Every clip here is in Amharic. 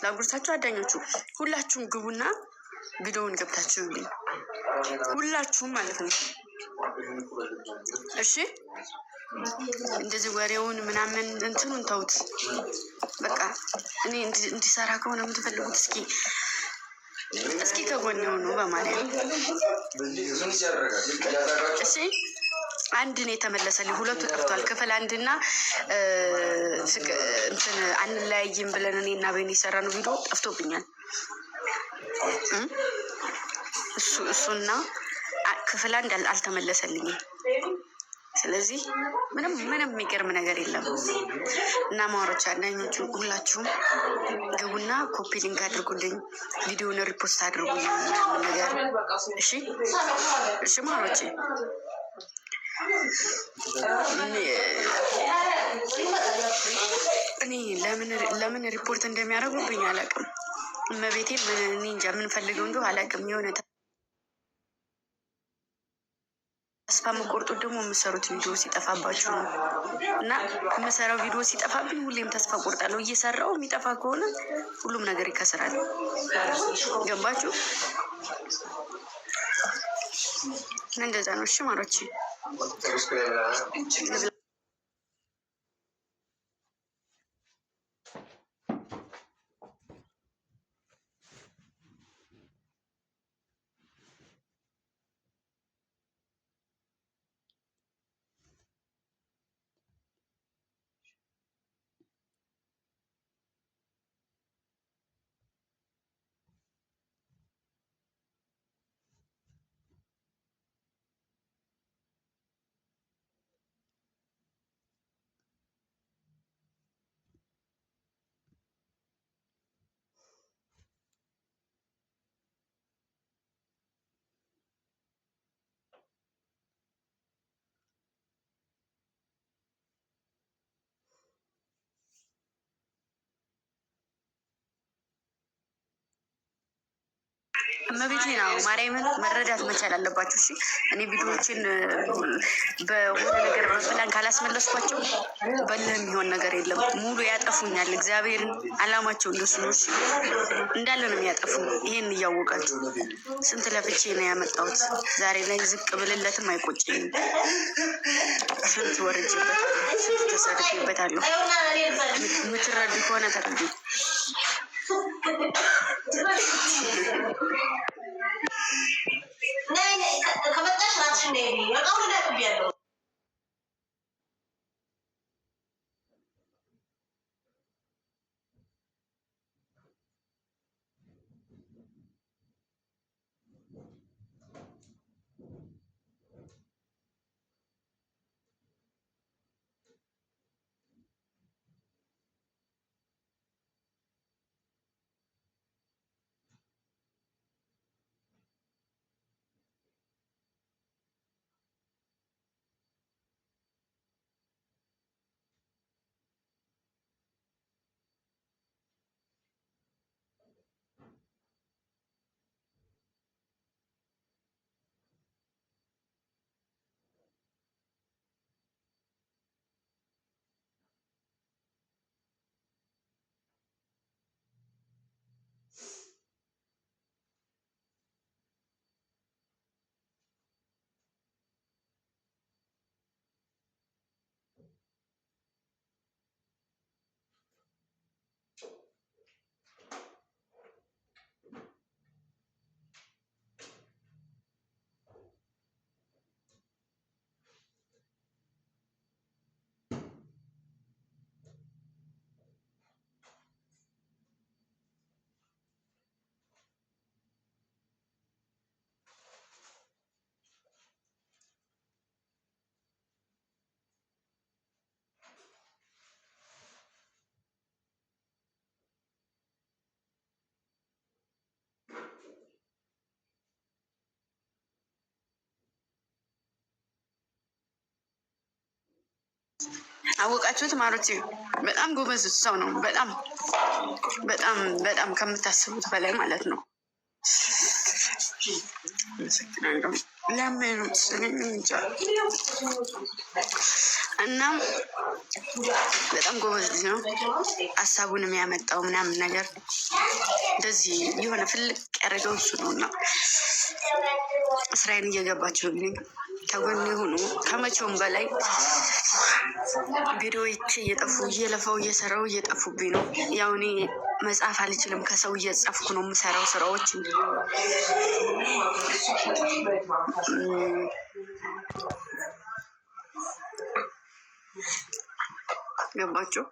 ላጉርሳችሁ አዳኞቹ ሁላችሁም ግቡና ቪዲዮውን ገብታችሁ ሁላችሁም ማለት ነው። እሺ እንደዚህ ወሬውን ምናምን እንትኑን ተውት። በቃ እኔ እንዲሰራ ከሆነ የምትፈልጉት እስኪ ከጎን የሆኑ በማለት እሺ። አንድ ነው የተመለሰልኝ፣ ሁለቱ ጠፍቷል። ክፍል አንድና እንትን አንለያይም ብለን እኔና በእኔ የሰራነው ቪዲዮ ጠፍቶብኛል። እሱና ክፍል አንድ አልተመለሰልኝም። ስለዚህ ምንም የሚገርም ነገር የለም። እና ማወሮች አንዳኞቹ ሁላችሁም ግቡና ኮፒ ሊንክ አድርጉልኝ፣ ቪዲዮውን ሪፖስት አድርጉልኝ ነገር እሺ። እሺ ማወሮች እኔ ለምን ሪፖርት እንደሚያደርጉብኝ አላውቅም። እመቤቴን እኔ እንጃ የምንፈልገው እንደው አላውቅም። የሆነ ተስፋ መቆርጡት ደግሞ የምሰሩት ቪዲዮ ሲጠፋባችሁ ነው። እና የምሰራው ቪዲዮ ሲጠፋብኝ ሁሌም ተስፋ ቆርጣለሁ። እየሰራው የሚጠፋ ከሆነ ሁሉም ነገር ይከስራል። ገባችሁ? እንደዛ ነው። እሺ ማሮች እመቤቴ ነው ማርያምን መረዳት መቻል አለባችሁ። እሺ እኔ ቪዲዮዎችን በሆነ ነገር በፕላን ካላስመለስኳቸው በልህ የሚሆን ነገር የለም። ሙሉ ያጠፉኛል። እግዚአብሔርን አላማቸው እንደሱ ነው። እሺ እንዳለ ነው የሚያጠፉ። ይሄን እያወቃችሁ ስንት ለፍቼ ነው ያመጣሁት። ዛሬ ላይ ዝቅ ብልለትም አይቆጭኝም። ስንት ወርጄበታለሁ፣ ስንት ተሰድቤበታለሁ። የምትረዱ ከሆነ ተረዱ። ከመጣሽ ራስሽ ነው በጣም ያለው አወቃችሁት ማሮቼ? በጣም ጎበዝ ሰው ነው። በጣም በጣም በጣም ከምታስቡት በላይ ማለት ነው። ለምኑት እንጃ እና በጣም ጎበዝ ልጅ ነው። ሀሳቡን የሚያመጣው ምናምን ነገር እንደዚህ የሆነ ፍልቅ ያደረገው እሱ ነው። እና እስራኤል እየገባችሁልኝ ከጎን የሆኑ ከመቼውም በላይ ቪዲዮዎች እየጠፉ እየለፋው እየሰራው እየጠፉብኝ ነው። ያው እኔ መጻፍ አልችልም፣ ከሰው እየጻፍኩ ነው የምሰራው ስራዎች። ገባችሁ?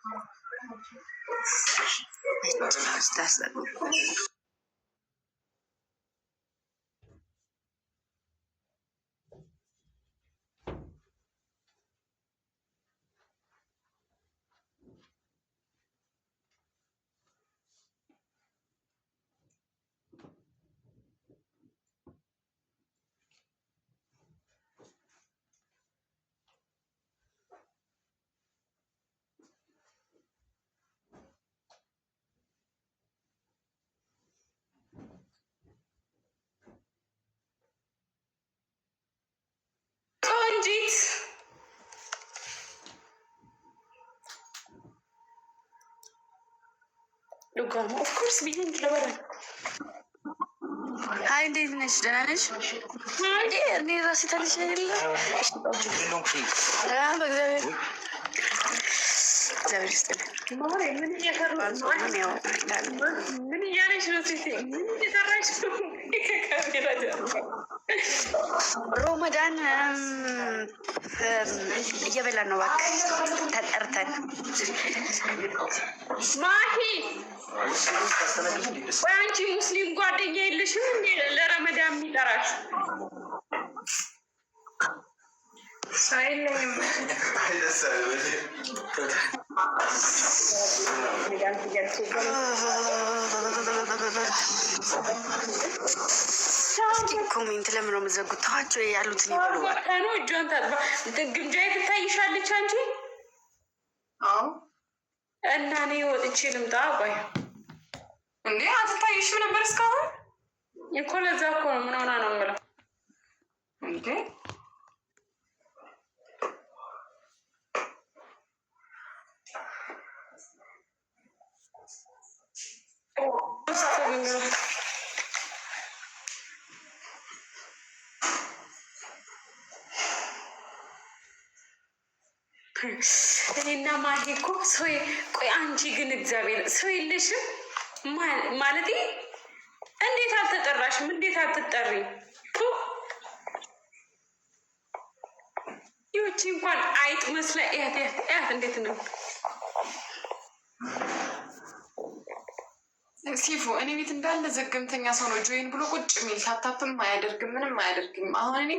ኦፍኮርስ ብዬ ለበረ ሀይ እንዴት ነሽ? ደህና ነሽ? እኔ ራሴ ታልሽ የለ በእግዚአብሔር ይስጥልኝ። ምን እያለች ነው? ሴቴ ምን እየሰራች ነው? ሮመዳን እየበላን ነው። እባክህ ተጠርተን ማሂ ወይ አንቺ ሙስሊም ጓደኛ የለሽም እንዴ ለረመዳን የሚጠራሽ? ሳይለኝም እስኪ ኮሜንት ለምን ነው የምትዘጉት? ተዋቸው ያሉትን ይበሉ። ነው እጇን ታጥባ ግምጃ ትታይሻለች አንቺ? አዎ። እና እኔ ወጥቼ ልምጣ? ቆይ እንዴ አትታይሽም ነበር እስካሁን እኮ። ለዛ እኮ ነው ምን ሆና ነው የምለው እንዴ። እኔና ማሂ እኮ ሰው። ቆይ አንቺ ግን እግዚአብሔር ሰው የለሽም ማለት እንዴት አልተጠራሽም? እንዴት አትጠሪ? ይቺ እንኳን አይጥ መስላ ያት እንዴት ነው ሲፉ? እኔ ቤት እንዳለ ዘገምተኛ ሰው ነው ጆይን ብሎ ቁጭ የሚል ታታፕም አያደርግም፣ ምንም አያደርግም። አሁን እኔ